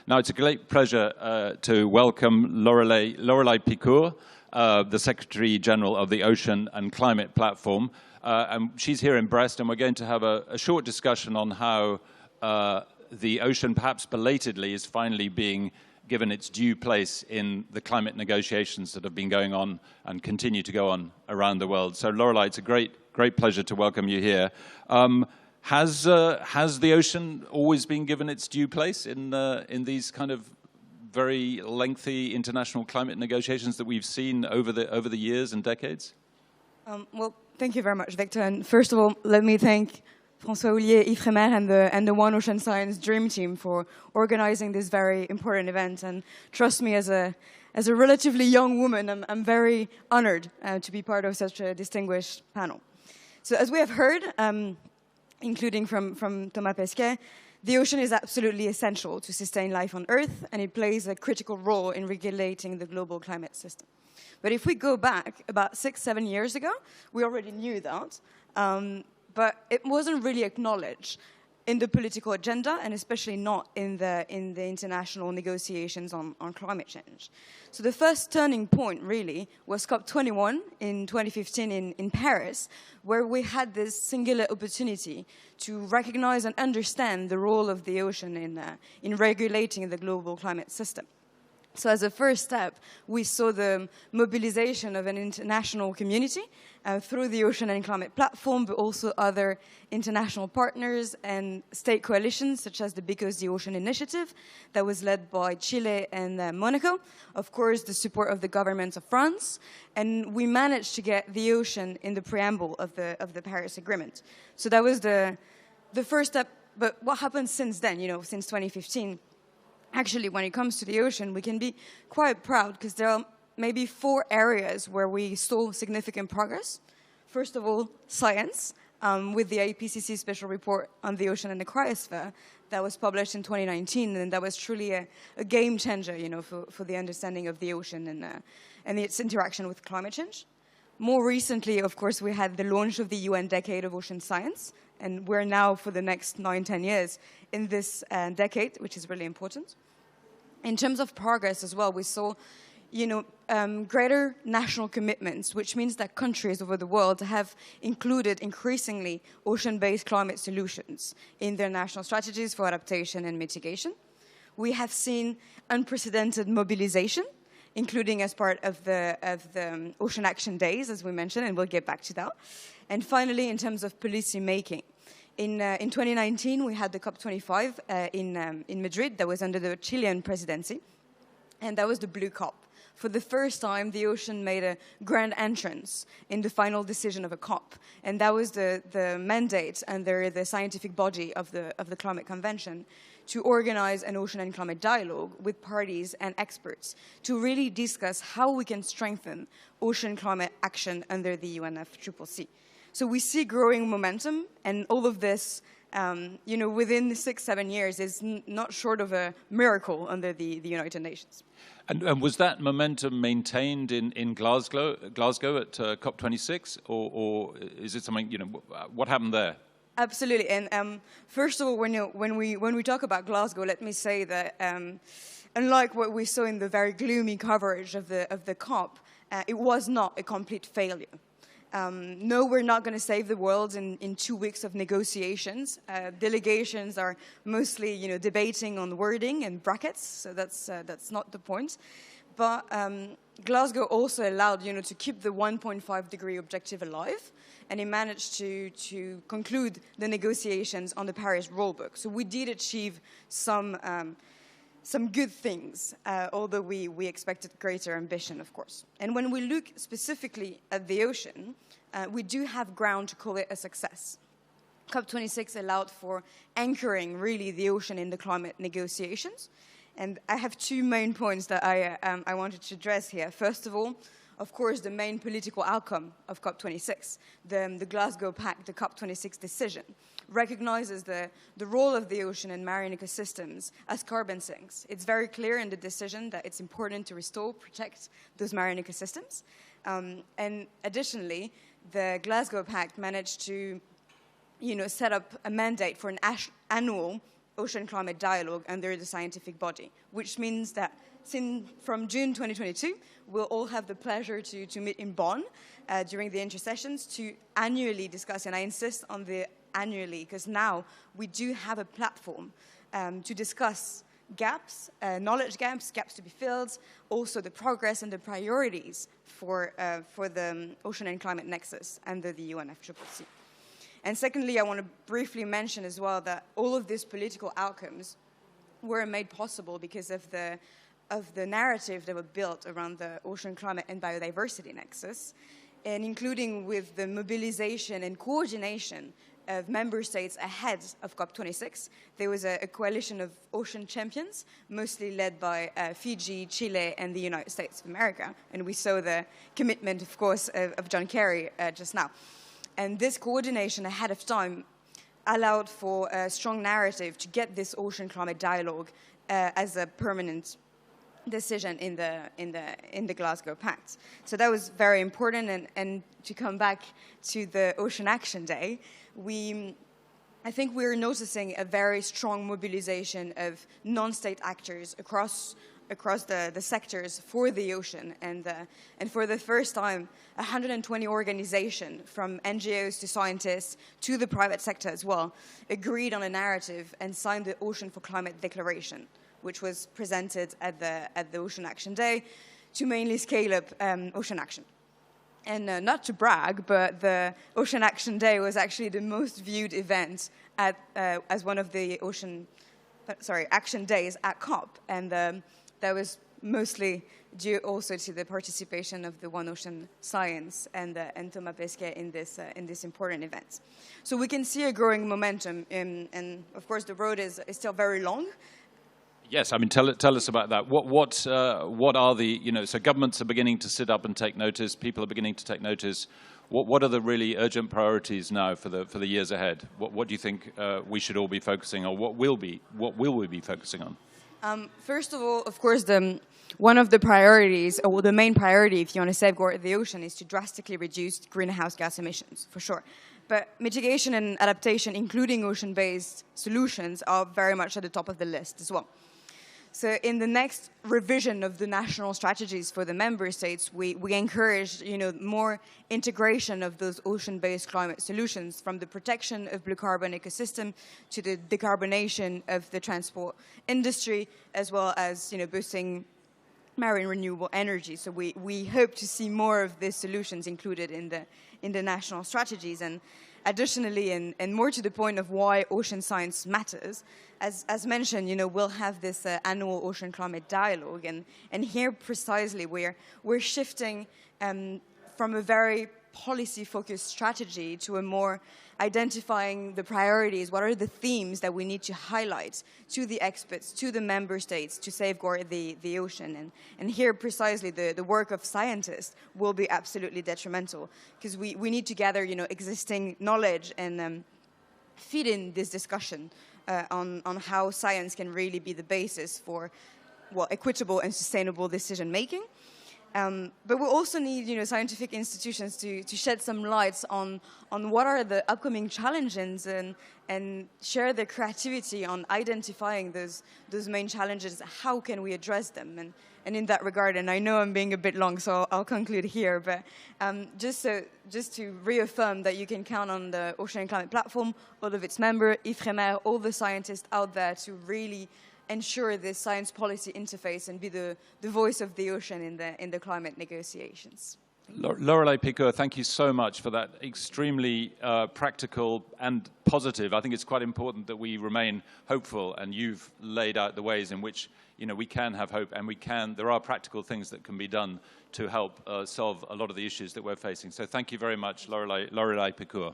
Now, it's a great pleasure to welcome Loreley Picourt, the Secretary General of the Ocean and Climate Platform. And she's here in Brest, and we're going to have a short discussion on how the ocean, perhaps belatedly, is finally being given its due place in the climate negotiations that have been going on and continue to go on around the world. So, Loreley, it's a great pleasure to welcome you here. Has the ocean always been given its due place in these kind of very lengthy international climate negotiations that we've seen over the years and decades? Well, thank you very much, Victor. And first of all, let me thank François Ollier, Ifremer, and the OneOceanScience Dream Team for organizing this very important event. And trust me, as a relatively young woman, I'm very honored to be part of such a distinguished panel. So, as we have heard, including from Thomas Pesquet, the ocean is absolutely essential to sustain life on Earth, and it plays a critical role in regulating the global climate system. But if we go back about 6-7 years ago, we already knew that, but it wasn't really acknowledged in the political agenda, and especially not in the international negotiations on climate change. So the first turning point, really, was COP21 in 2015 in Paris, where we had this singular opportunity to recognize and understand the role of the ocean in regulating the global climate system. So as a first step, we saw the mobilization of an international community through the Ocean and Climate Platform, but also other international partners and state coalitions, such as the Because the Ocean Initiative, that was led by Chile and Monaco. Of course, the support of the governments of France. And we managed to get the ocean in the preamble of the Paris Agreement. So that was the first step. But what happened since then, since 2015? Actually, when it comes to the ocean, we can be quite proud because there are maybe 4 areas where we saw significant progress. First of all, science, with the IPCC special report on the ocean and the cryosphere that was published in 2019, and that was truly a game changer, for the understanding of the ocean and its interaction with climate change. More recently, of course, we had the launch of the UN Decade of Ocean Science, and we're now, for the next 9-10 years, in this decade, which is really important. In terms of progress as well, we saw, greater national commitments, which means that countries over the world have included increasingly ocean-based climate solutions in their national strategies for adaptation and mitigation. We have seen unprecedented mobilization, including as part of the Ocean Action Days, as we mentioned, and we'll get back to that. And finally, in terms of policy making, in 2019, we had the COP25 in Madrid that was under the Chilean presidency, and that was the Blue COP. For the first time, the ocean made a grand entrance in the final decision of a COP, and that was the mandate under the scientific body of the Climate Convention to organize an ocean and climate dialogue with parties and experts to really discuss how we can strengthen ocean climate action under the UNFCCC. So we see growing momentum, and all of this, within the 6-7 years is not short of a miracle under the United Nations. And was that momentum maintained in Glasgow at COP26, or is it something, what happened there? Absolutely, and first of all, when we talk about Glasgow, let me say that unlike what we saw in the very gloomy coverage of the COP, it was not a complete failure. No, we're not going to save the world in 2 weeks of negotiations. Delegations are mostly, debating on wording and brackets, so that's not the point. But Glasgow also allowed, to keep the 1.5-degree objective alive, and it managed to conclude the negotiations on the Paris rulebook. So we did achieve some good things, although we expected greater ambition, of course. And when we look specifically at the ocean, we do have ground to call it a success. COP26 allowed for anchoring, really, the ocean in the climate negotiations. And I have 2 main points that I wanted to address here. First of all, of course, the main political outcome of COP26, the Glasgow Pact, the COP26 decision, recognizes the role of the ocean and marine ecosystems as carbon sinks. It's very clear in the decision that it's important to restore, protect those marine ecosystems. And additionally, the Glasgow Pact managed to set up a mandate for an annual ocean climate dialogue under the scientific body, which means that from June 2022, we'll all have the pleasure to meet in Bonn during the intersessions to annually discuss, and I insist on the annually, because now we do have a platform to discuss gaps, knowledge gaps to be filled, also the progress and the priorities for the ocean and climate nexus under the UNFCCC. And secondly, I want to briefly mention as well that all of these political outcomes were made possible because of the narrative that were built around the ocean climate and biodiversity nexus, and including with the mobilization and coordination of member states ahead of COP26. There was a coalition of ocean champions, mostly led by Fiji, Chile, and the United States of America. And we saw the commitment, of course, of John Kerry just now. And this coordination ahead of time allowed for a strong narrative to get this ocean climate dialogue as a permanent decision in the Glasgow Pact. So that was very important. And to come back to the Ocean Action Day, I think we're noticing a very strong mobilization of non-state actors across the sectors for the ocean, and for the first time, 120 organizations, from NGOs to scientists to the private sector as well, agreed on a narrative and signed the Ocean for Climate Declaration, which was presented at the Ocean Action Day to mainly scale up ocean action. And not to brag, but the Ocean Action Day was actually the most viewed event as one of the Action Days at COP, and that was mostly due also to the participation of the OneOceanScience and Thomas Pesquet in this important event. So we can see a growing momentum, and of course the road is still very long. Yes, I mean, tell us about that. What are the, so governments are beginning to sit up and take notice, people are beginning to take notice. What are the really urgent priorities now for the years ahead? What do you think we should all be focusing on? What will we be focusing on? First of all, of course, one of the priorities, or the main priority if you want to safeguard the ocean, is to drastically reduce greenhouse gas emissions, for sure. But mitigation and adaptation, including ocean-based solutions, are very much at the top of the list as well. So in the next revision of the national strategies for the member states, we encourage more integration of those ocean-based climate solutions, from the protection of blue carbon ecosystem to the decarbonation of the transport industry, as well as boosting marine renewable energy. So we hope to see more of these solutions included in the national strategies. And additionally, and more to the point of why ocean science matters, as mentioned, we'll have this annual ocean climate dialogue, and here precisely we're shifting from a very policy-focused strategy to a more identifying the priorities, what are the themes that we need to highlight to the experts, to the member states, to safeguard the ocean. And here precisely the work of scientists will be absolutely detrimental, because we need to gather existing knowledge and feed in this discussion on how science can really be the basis for equitable and sustainable decision making. But we also need, scientific institutions to shed some lights on what are the upcoming challenges and share their creativity on identifying those main challenges. How can we address them? And in that regard, and I know I'm being a bit long, so I'll conclude here. But just to reaffirm that you can count on the Ocean and Climate Platform, all of its members, Ifremer, all the scientists out there to really ensure this science policy interface and be the voice of the ocean in the climate negotiations. Loreley Picourt, thank you so much for that extremely practical and positive. I think it's quite important that we remain hopeful, and you've laid out the ways in which we can have hope, and there are practical things that can be done to help solve a lot of the issues that we're facing. So thank you very much, Loreley Picourt.